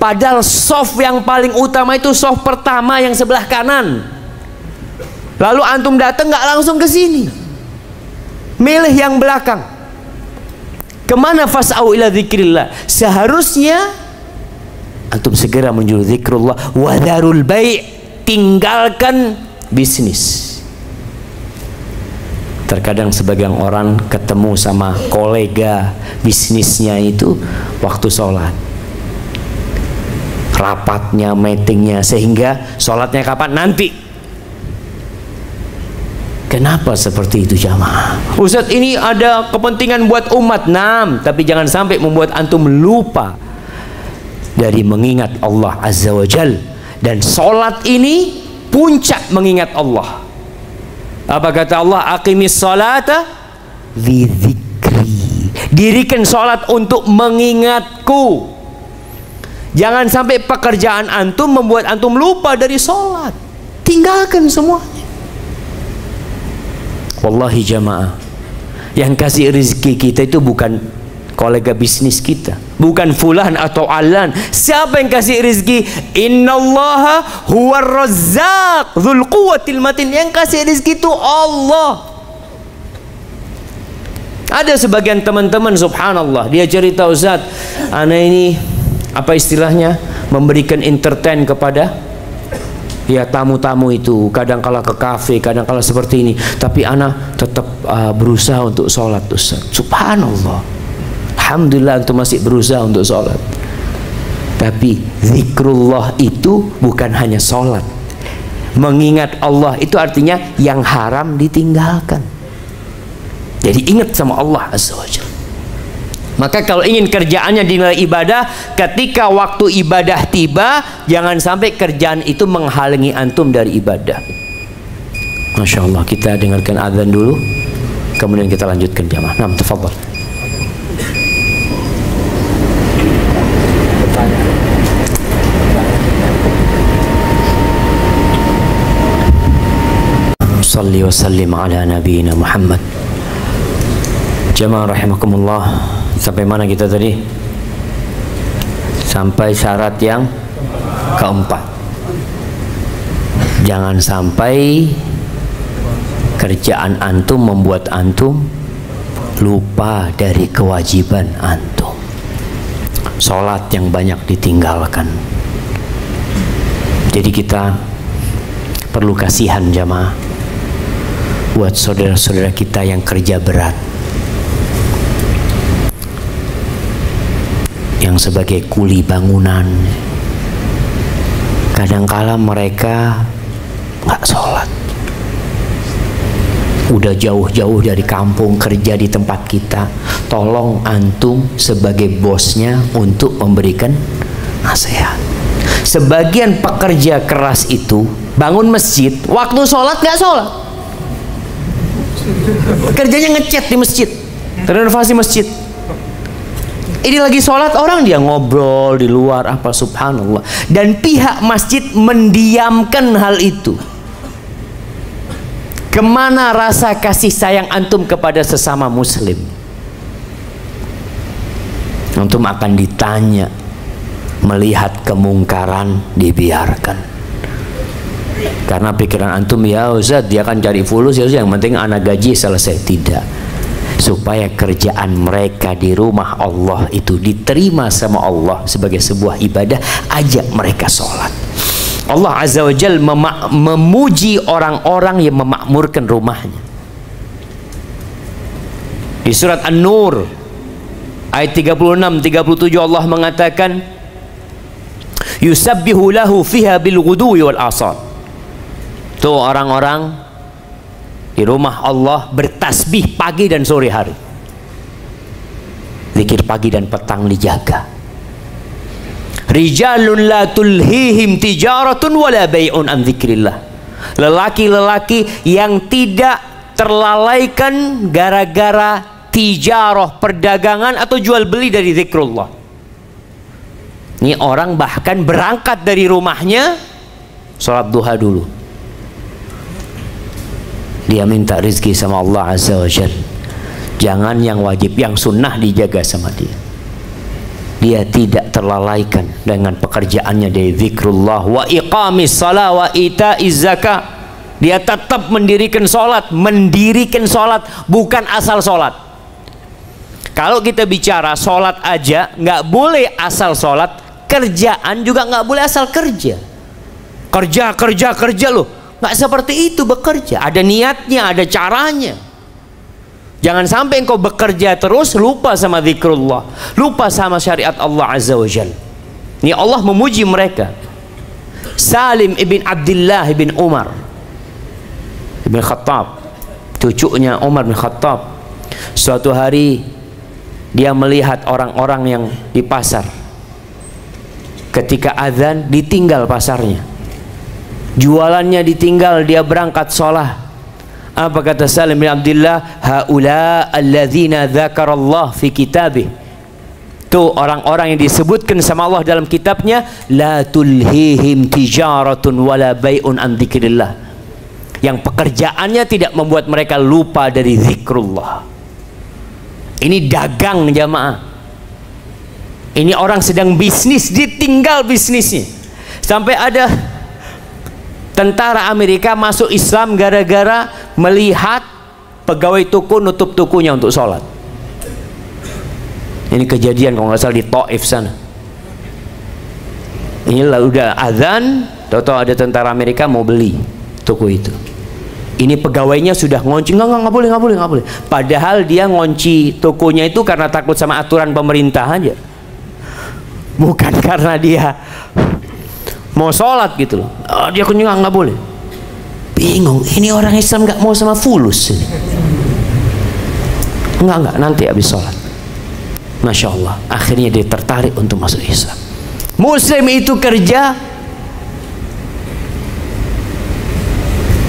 Padahal soft yang paling utama itu soft pertama yang sebelah kanan. Lalu antum datang nggak langsung ke sini, milih yang belakang. Kemana? Fas'au ila dzikrillah. Seharusnya antum segera menuju zikrullah. Wadharul bai', tinggalkan bisnis. Terkadang sebagian orang ketemu sama kolega bisnisnya itu waktu sholat, rapatnya, meetingnya, sehingga sholatnya kapan? Nanti. Kenapa seperti itu jamaah? Ustadz, ini ada kepentingan buat umat. Tapi jangan sampai membuat antum lupa dari mengingat Allah Azza wa Jal. Dan sholat ini puncak mengingat Allah. Apa kata Allah? Aqimis sholata li dzikri. Dirikan sholat untuk mengingatku. Jangan sampai pekerjaan antum membuat antum lupa dari sholat. Tinggalkan semuanya. Wallahi jamaah, yang kasih rezeki kita itu bukan kolega bisnis kita, bukan fulan atau alan. Siapa yang kasih rezeki? Innallaha huwar razzaq dzul quwwatil matin. Yang kasih rezeki itu Allah. Ada sebagian teman-teman subhanallah, dia cerita, Ustaz, ana ini apa istilahnya, memberikan entertain kepada ya tamu-tamu itu, kadang kala ke kafe, kadang kala seperti ini, tapi anak tetap berusaha untuk sholat. Ustaz, subhanallah, alhamdulillah antum masih berusaha untuk sholat. Tapi zikrullah itu bukan hanya sholat. Mengingat Allah itu artinya yang haram ditinggalkan. Jadi ingat sama Allah Azza wa Jalla. Maka kalau ingin kerjaannya dinilai ibadah, ketika waktu ibadah tiba, jangan sampai kerjaan itu menghalangi antum dari ibadah. Masya Allah, kita dengarkan azan dulu, kemudian kita lanjutkan jamaah. Nah, tafadhal. Salli wa sallim ala nabiyina Muhammad. Jamaah rahimakumullah. Sampai mana kita tadi? Sampai syarat yang keempat. Jangan sampai kerjaan antum membuat antum lupa dari kewajiban antum. Sholat yang banyak ditinggalkan. Jadi kita perlu kasihan jamaah buat saudara-saudara kita yang kerja berat, yang sebagai kuli bangunan. Kadangkala mereka nggak sholat, udah jauh-jauh dari kampung kerja di tempat kita. Tolong antum sebagai bosnya untuk memberikan nasihat. Sebagian pekerja keras itu bangun masjid, waktu sholat nggak sholat, kerjanya ngecat di masjid, renovasi masjid. Ini lagi sholat, orang dia ngobrol di luar apa, subhanallah. Dan pihak masjid mendiamkan hal itu. Kemana rasa kasih sayang antum kepada sesama muslim? Antum akan ditanya. Melihat kemungkaran dibiarkan. Karena pikiran antum, ya Ustaz, dia kan cari fulus, ya yang penting anak gaji selesai. Tidak. Supaya kerjaan mereka di rumah Allah itu diterima sama Allah sebagai sebuah ibadah, ajak mereka sholat. Allah Azza wa Jal memuji orang-orang yang memakmurkan rumahnya. Di surat An-Nur ayat 36-37 Allah mengatakan, yusabbihu lahu fiha bil ghuduwi wal asal. Tuh orang-orang di rumah Allah bertasbih pagi dan sore hari. Zikir pagi dan petang dijaga. Rijalun la tulhihim tijaratun wala bai'un an dzikrillah. Lelaki-lelaki yang tidak terlalaikan gara-gara tijarah, perdagangan atau jual beli dari zikrullah. Ini orang bahkan berangkat dari rumahnya sholat duha dulu. Dia minta rezeki sama Allah Azza wa Jalla. Jangan yang wajib, yang sunnah dijaga sama dia. dia tidak terlalaikan dengan pekerjaannya dari zikrullah wa iqamis shalah wa itaiz zakah. Dia tetap mendirikan sholat, bukan asal sholat. Kalau kita bicara sholat aja nggak boleh asal sholat, kerjaan juga nggak boleh asal kerja. Kerja loh, nggak seperti itu bekerja. Ada niatnya, ada caranya. Jangan sampai engkau bekerja terus lupa sama zikrullah, lupa sama syariat Allah Azza wa Jalla. Ini Allah memuji mereka. Salim ibn Abdullah ibn Umar ibn Khattab, cucunya Umar bin Khattab, suatu hari dia melihat orang-orang yang di pasar. Ketika azan ditinggal pasarnya, jualannya ditinggal, dia berangkat sholat. Apa kata Salim bin Abdullah? Haula alladzina dzakarallah fi kitabih. Tuh orang-orang yang disebutkan sama Allah dalam kitabnya, la tulhihim tijaratun wala bai'un an dzikrillah. Yang pekerjaannya tidak membuat mereka lupa dari zikrullah. Ini dagang jamaah. Ini orang sedang bisnis, ditinggal bisnisnya. Sampai ada tentara Amerika masuk Islam gara-gara melihat pegawai toko nutup tokonya untuk sholat. Ini kejadian kalau nggak salah di Taif sana. Inilah udah azan, tahu-tahu ada tentara Amerika mau beli toko itu. Ini pegawainya sudah ngunci, nggak boleh. Padahal dia ngunci tokonya itu karena takut sama aturan pemerintah aja, bukan karena dia mau sholat gitu loh. Dia kunjungan nggak boleh. Bingung, ini orang Islam nggak mau sama fulus ini. Enggak, nanti habis sholat. Masya Allah, akhirnya dia tertarik untuk masuk Islam. Muslim itu kerja,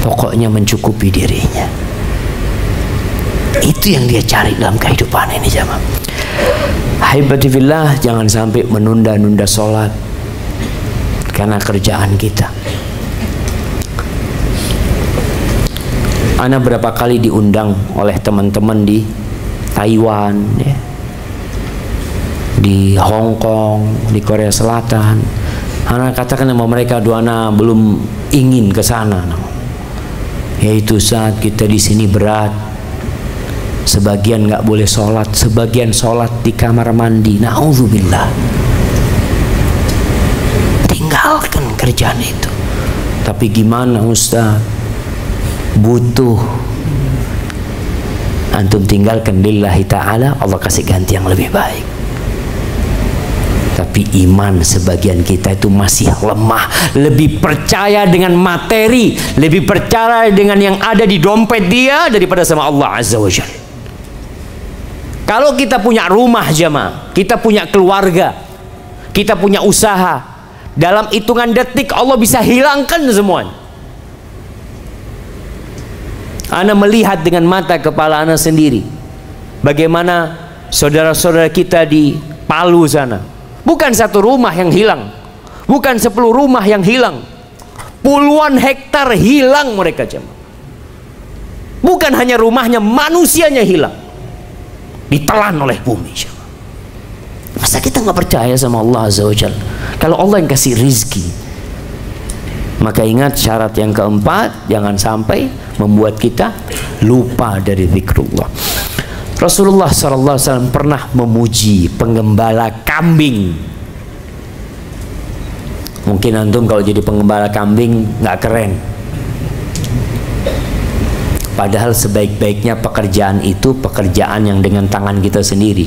pokoknya mencukupi dirinya. Itu yang dia cari dalam kehidupan ini jamaah. Haibati fillah, jangan sampai menunda-nunda sholat karena kerjaan kita. Ana berapa kali diundang oleh teman-teman di Taiwan, ya, di Hong Kong, di Korea Selatan. Ana katakan sama mereka, Ana belum ingin ke sana. Yaitu saat kita di sini berat, sebagian nggak boleh sholat, sebagian sholat di kamar mandi. Na'udzubillah. Tinggalkan kerjaan itu. Tapi gimana Ustaz? Butuh. Antum tinggalkan lillahi ta'ala, Allah kasih ganti yang lebih baik. Tapi iman sebagian kita itu masih lemah, lebih percaya dengan materi, lebih percaya dengan yang ada di dompet dia daripada sama Allah Azza wa Jalla. Kalau kita punya rumah jamaah, kita punya keluarga, kita punya usaha, dalam hitungan detik Allah bisa hilangkan semuanya. Ana melihat dengan mata kepala ana sendiri bagaimana saudara-saudara kita di Palu sana, bukan satu rumah yang hilang, bukan 10 rumah yang hilang, puluhan hektar hilang mereka jemaah. Bukan hanya rumahnya, manusianya hilang, ditelan oleh bumi jemaah. Masa kita nggak percaya sama Allah Azza wa Jalla? Kalau Allah yang kasih rizki, maka ingat syarat yang keempat, jangan sampai membuat kita lupa dari zikrullah. Rasulullah SAW pernah memuji penggembala kambing. Mungkin antum kalau jadi penggembala kambing nggak keren, padahal sebaik-baiknya pekerjaan itu pekerjaan yang dengan tangan kita sendiri.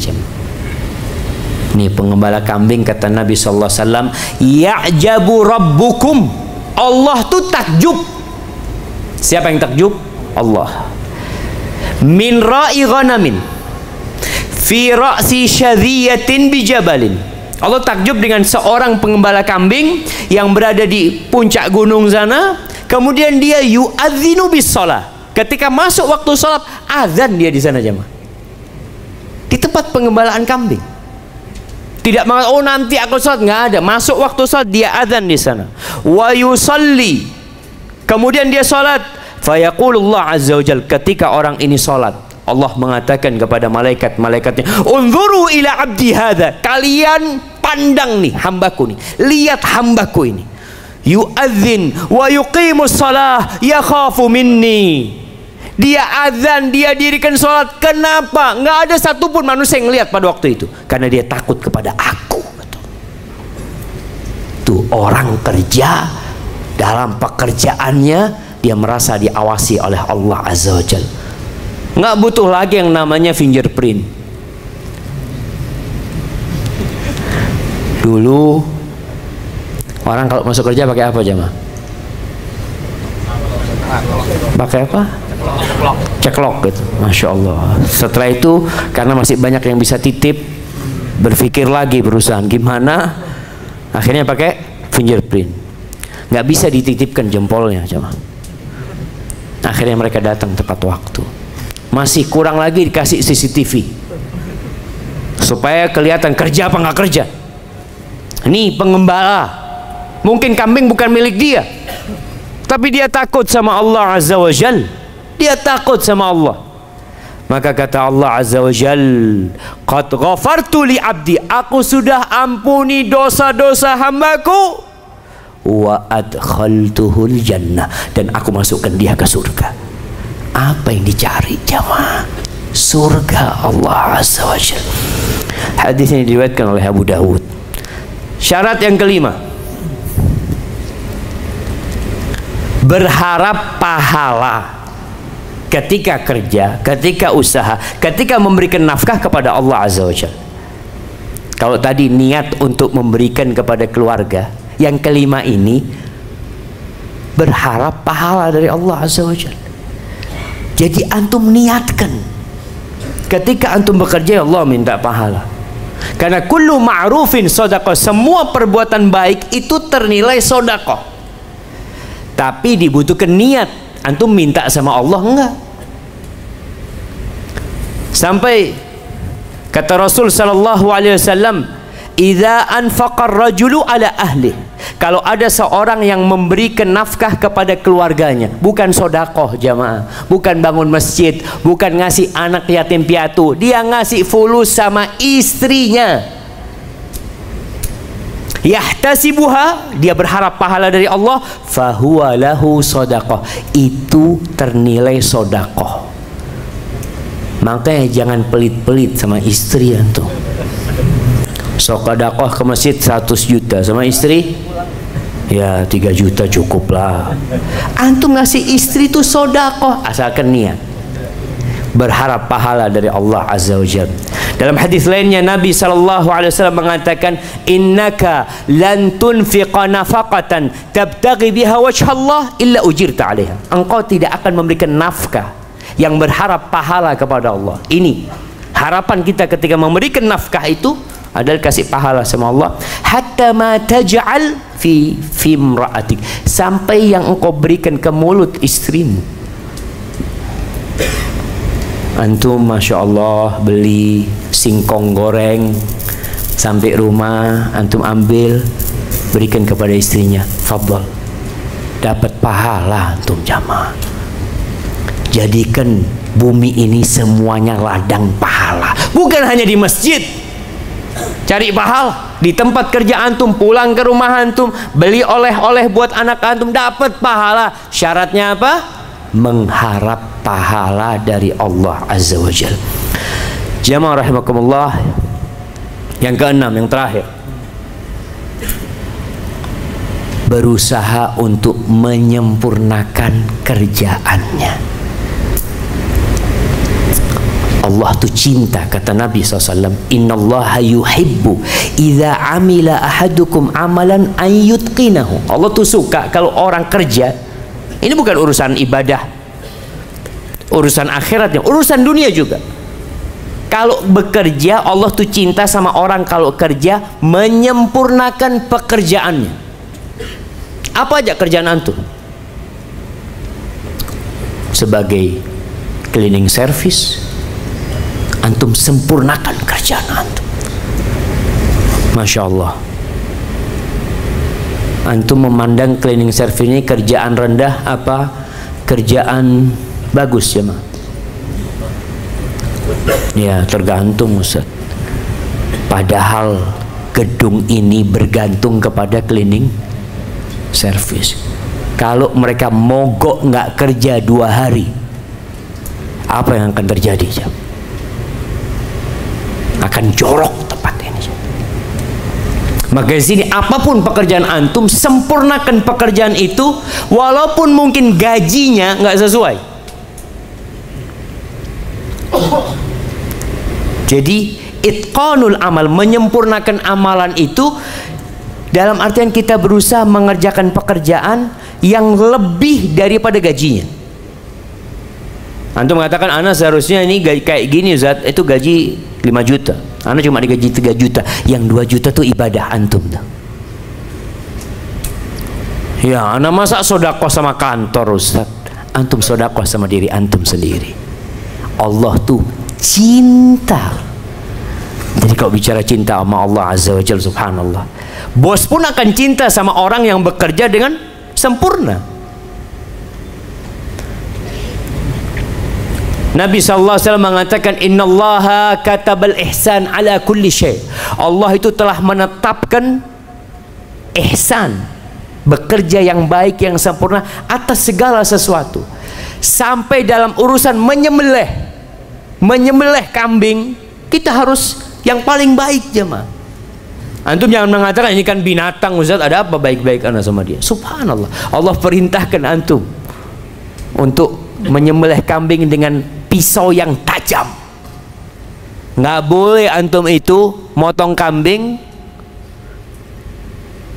Nih penggembala kambing, kata Nabi SAW, ya'jabu rabbukum, Allah tuh takjub. Siapa yang takjub? Allah. Min ra'i ghanamin fi ra'si syadhiyatin bijabalin. Allah takjub dengan seorang pengembala kambing yang berada di puncak gunung sana, kemudian dia yu'adzinu bis shalah. Ketika masuk waktu salat, azan dia di sana jemaah. Di tempat pengembalaan kambing. Tidak mengatakan, oh nanti aku salat, nggak ada. Masuk waktu salat dia azan di sana. Wa yusalli. Kemudian dia salat. Fayaqulullah azza wa jalla, ketika orang ini salat, Allah mengatakan kepada malaikatnya, unzuru ila abdi hadza, kalian pandang nih hambaku nih, lihat hambaku ini, yu'adzin wa yuqimus salah yakhafu minni. Dia azan, dia dirikan sholat. Kenapa? Nggak ada satupun manusia yang ngelihat pada waktu itu, karena dia takut kepada aku. Tuh orang kerja, dalam pekerjaannya dia merasa diawasi oleh Allah Azza wa Jalla. Nggak butuh lagi yang namanya fingerprint. Dulu orang kalau masuk kerja pakai apa jemaah? Pakai apa? Ceklok gitu. Masya Allah. Setelah itu karena masih banyak yang bisa titip, berpikir lagi perusahaan gimana, akhirnya pakai fingerprint. Nggak bisa dititipkan jempolnya jemaah. Akhirnya mereka datang tepat waktu. Masih kurang lagi dikasih CCTV supaya kelihatan kerja apa nggak kerja. Ini pengembala, mungkin kambing bukan milik dia, tapi dia takut sama Allah Azza wa Jalla. Dia takut sama Allah. Maka kata Allah Azza wa Jalla, qad ghafartu li abdi, aku sudah ampuni dosa-dosa hambaku, wa adkhaltuhul jannah, dan aku masukkan dia ke surga. Apa yang dicari jamaah? Surga Allah Azza wa Jalla. Hadis ini diriwayatkan oleh Abu Dawud. Syarat yang kelima, berharap pahala ketika kerja, ketika usaha, ketika memberikan nafkah kepada Allah Azza wa Jalla. Kalau tadi niat untuk memberikan kepada keluarga, yang kelima ini berharap pahala dari Allah Azza wa Jalla. Jadi antum niatkan ketika antum bekerja, Allah minta pahala. Karena kullu ma'rufin shadaqah, semua perbuatan baik itu ternilai sedekah. Tapi dibutuhkan niat. Antum minta sama Allah enggak? Sampai kata Rasul sallallahu alaihi wasallam, idza anfaqa ar-rajulu ala ahli, kalau ada seorang yang memberikan nafkah kepada keluarganya, bukan sedekah jamaah, bukan bangun masjid, bukan ngasih anak yatim piatu, dia ngasih fulus sama istrinya, yahtasibuha, dia berharap pahala dari Allah, fahuwa lahu sedekah, itu ternilai sedekah. Makanya jangan pelit-pelit sama istri antum. Sedekah ke masjid 100 juta, sama istri ya 3 juta cukup lah. Antum ngasih istri itu sedekah, asalkan niat berharap pahala dari Allah Azza wa Jalla. Dalam hadis lainnya Nabi SAW mengatakan, innaka lan tunfiqa nafaqatan tabtaghi biha wajha Allah illa ujirta 'alaiha. Engkau tidak akan memberikan nafkah yang berharap pahala kepada Allah. Ini harapan kita ketika memberikan nafkah itu adalah kasih pahala sama Allah. Hatta ma taj'al fi imra'atik, sampai yang engkau berikan ke mulut istrimu. Antum Masya Allah beli singkong goreng, sampai rumah antum ambil berikan kepada istrinya, fadhal, dapat pahala antum jamaah. Jadikan bumi ini semuanya ladang pahala, bukan hanya di masjid cari pahala, di tempat kerja antum, pulang ke rumah antum beli oleh-oleh buat anak antum, dapat pahala. Syaratnya apa? Mengharap pahala dari Allah Azza wa Jalla. Jamaah rahimakumullah, yang keenam, yang terakhir, berusaha untuk menyempurnakan kerjaannya. Allah tuh cinta, kata Nabi SAW, innallaha yuhibbu idza amila ahadukum amalan an yutqinahu. Allah tuh suka kalau orang kerja, ini bukan urusan ibadah, urusan akhiratnya, urusan dunia juga. Kalau bekerja, Allah tuh cinta sama orang kalau kerja menyempurnakan pekerjaannya. Apa aja kerjaan antum? Sebagai cleaning service, antum sempurnakan kerjaan antum. Masya Allah. Antum memandang cleaning service ini kerjaan rendah apa kerjaan bagus ya, Ma? Ya tergantung Ustaz. Padahal gedung ini bergantung kepada cleaning service. Kalau mereka mogok nggak kerja 2 hari, apa yang akan terjadi? Akan jorok tempat ini. Maka di sini apapun pekerjaan antum, sempurnakan pekerjaan itu, walaupun mungkin gajinya nggak sesuai. Jadi itqanul amal, menyempurnakan amalan itu dalam artian kita berusaha mengerjakan pekerjaan yang lebih daripada gajinya. Antum mengatakan ana seharusnya ini kayak gini Ustaz, itu gaji 5 juta, ana cuma digaji 3 juta, yang 2 juta tuh ibadah antum tuh. Ya ana masa sodakoh sama kantor Ustaz? Antum sodakoh sama diri antum sendiri. Allah tuh cinta. Jadi kalau bicara cinta sama Allah Azza wa Jalla, subhanallah, bos pun akan cinta sama orang yang bekerja dengan sempurna. Nabi SAW mengatakan, innallaha katabal ihsan ala kulli syai. Allah itu telah menetapkan ihsan, bekerja yang baik, yang sempurna atas segala sesuatu. Sampai dalam urusan menyembelih kambing, kita harus yang paling baik jemaah. Antum jangan mengatakan ini kan binatang Ustaz, ada apa baik-baik ana sama dia. Subhanallah, Allah perintahkan antum untuk menyembelih kambing dengan pisau yang tajam. Nggak boleh antum itu motong kambing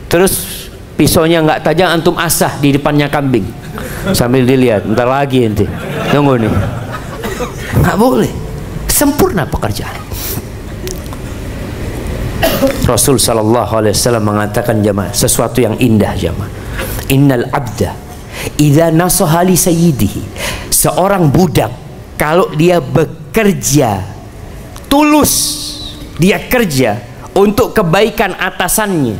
terus pisaunya nggak tajam, antum asah di depannya kambing sambil dilihat, ntar lagi nanti tunggu nih. Nggak boleh, sempurna pekerjaan. Rasul sallallahu alaihi wasallam mengatakan jamaah sesuatu yang indah jamaah. Innal abda idza nasaha li sayyidihi. Seorang budak kalau dia bekerja tulus, dia kerja untuk kebaikan atasannya,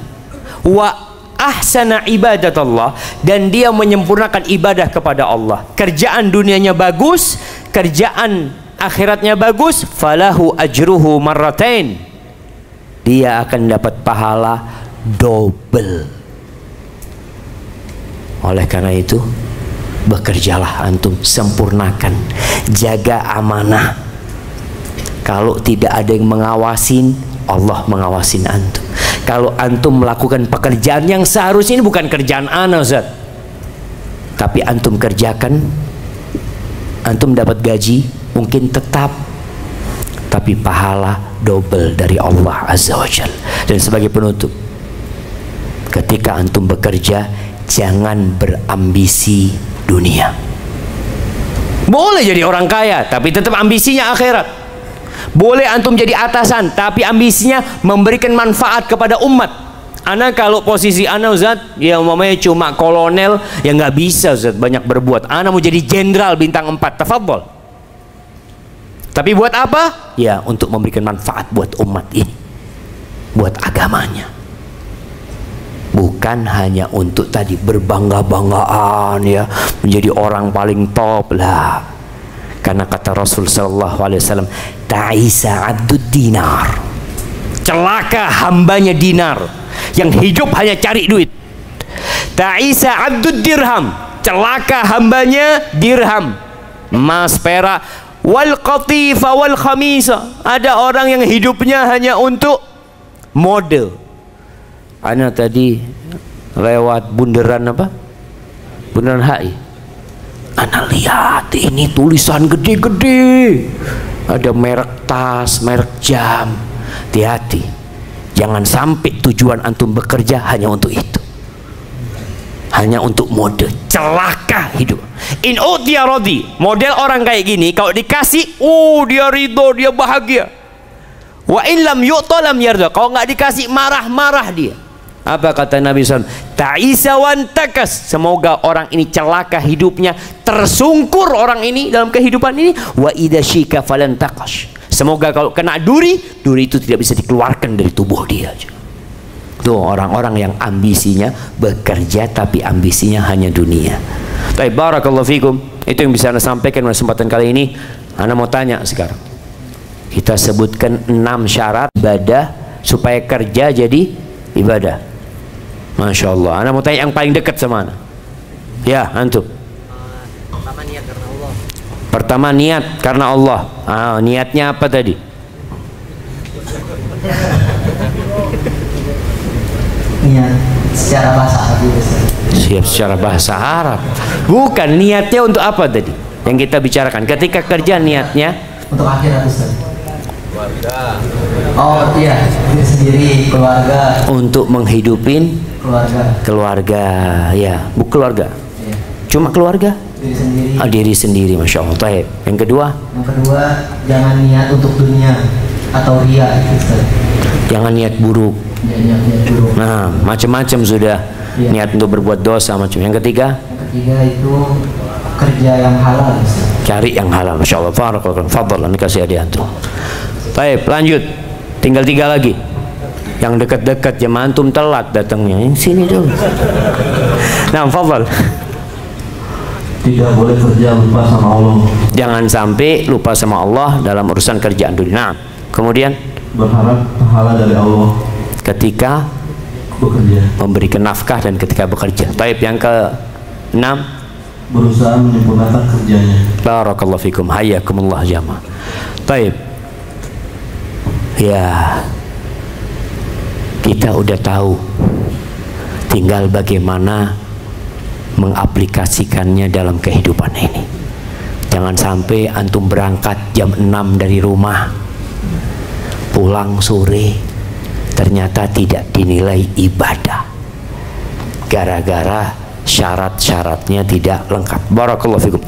wa ahsana ibadatullah, dan dia menyempurnakan ibadah kepada Allah, kerjaan dunianya bagus, kerjaan akhiratnya bagus, falahu ajruhu marratain, dia akan dapat pahala double. Oleh karena itu, bekerjalah antum, sempurnakan, jaga amanah. Kalau tidak ada yang mengawasin, Allah mengawasin antum. Kalau antum melakukan pekerjaan yang seharusnya ini bukan kerjaan ana Ustaz, tapi antum kerjakan, antum dapat gaji mungkin tetap, tapi pahala double dari Allah Azza wa Jalla. Dan sebagai penutup, ketika antum bekerja, jangan berambisi dunia. Boleh jadi orang kaya, tapi tetap ambisinya akhirat. Boleh antum jadi atasan, tapi ambisinya memberikan manfaat kepada umat. Ana kalau posisi ana Ustaz, ya umpamanya cuma kolonel, ya nggak bisa Ustaz banyak berbuat. Ana mau jadi jenderal bintang 4, tafadhol. Tapi buat apa? Ya untuk memberikan manfaat buat umat ini, buat agamanya. Bukan hanya untuk tadi berbangga-banggaan ya, menjadi orang paling top lah. Karena kata Rasul sallallahu alaihi wasallam, ta'isa abdud dinar, celaka hambanya dinar yang hidup hanya cari duit. Ta'isa abdud dirham, celaka hambanya dirham, emas, perak. Wal qatifa wal khamisa, ada orang yang hidupnya hanya untuk mode. Ana tadi lewat bundaran apa? Bundaran HI. Ana lihat ini tulisan gede-gede. Ada merek tas, merek jam. Hati-hati. Jangan sampai tujuan antum bekerja hanya untuk itu. Hanya untuk mode. Celaka hidup. In utiya radi. Model orang kayak gini kalau dikasih, dia ridho, dia bahagia. Wa in lam yu'ta lam yarda. Kalau nggak dikasih marah-marah dia. Apa kata Nabi SAW? Ta'isa wan takas. Semoga orang ini celaka hidupnya, tersungkur orang ini dalam kehidupan ini. Wa idza syika falan taqash. Semoga kalau kena duri itu tidak bisa dikeluarkan dari tubuh dia. Tuh orang-orang yang ambisinya bekerja tapi ambisinya hanya dunia. Baik, barakallahu fikum. Itu yang bisa Anda sampaikan pada kesempatan kali ini. Anda mau tanya sekarang. Kita sebutkan 6 syarat ibadah supaya kerja jadi ibadah. Masya Allah. Anda mau tanya yang paling dekat sama Anda? Ya, antum. Pertama niat karena Allah. Pertama niat karena Allah. Niatnya apa tadi? Niat secara bahasa Arab. Siap secara bahasa Arab. Bukan, niatnya untuk apa tadi? Yang kita bicarakan. Ketika kerja niatnya untuk akhirat, Ustaz. Oh iya, diri sendiri, keluarga. Untuk menghidupin keluarga, ya, bu keluarga. Iya. Cuma keluarga. Diri sendiri. Diri sendiri, masya Allah. Taib. Yang kedua. Yang kedua, jangan niat untuk dunia atau ria, Ustaz. Jangan niat buruk. Niat buruk. Nah, macam-macam sudah. Iya. Niat untuk berbuat dosa macam. Yang ketiga. Yang ketiga itu kerja yang halal, Ustaz. Cari yang halal, masya Allah. Fadhal, ini kasih hadiah antum. Baik, lanjut. Tinggal 3 lagi. Yang dekat-dekat jam antum telat datangnya. Yang sini dulu. Nah, fadhal. Tidak boleh kerja lupa sama Allah. Jangan sampai lupa sama Allah dalam urusan kerjaan dunia. Nah, kemudian berharap pahala dari Allah ketika bekerja. Memberikan nafkah dan ketika bekerja. Baik, yang ke-6, berusaha menyempurnakan kerjanya. Barakallahu fikum, hayyakumullah jamaah. Baik. Ya, kita udah tahu, tinggal bagaimana mengaplikasikannya dalam kehidupan ini. Jangan sampai antum berangkat jam 6 dari rumah, pulang sore, ternyata tidak dinilai ibadah gara-gara syarat-syaratnya tidak lengkap. Barakallahu fikum.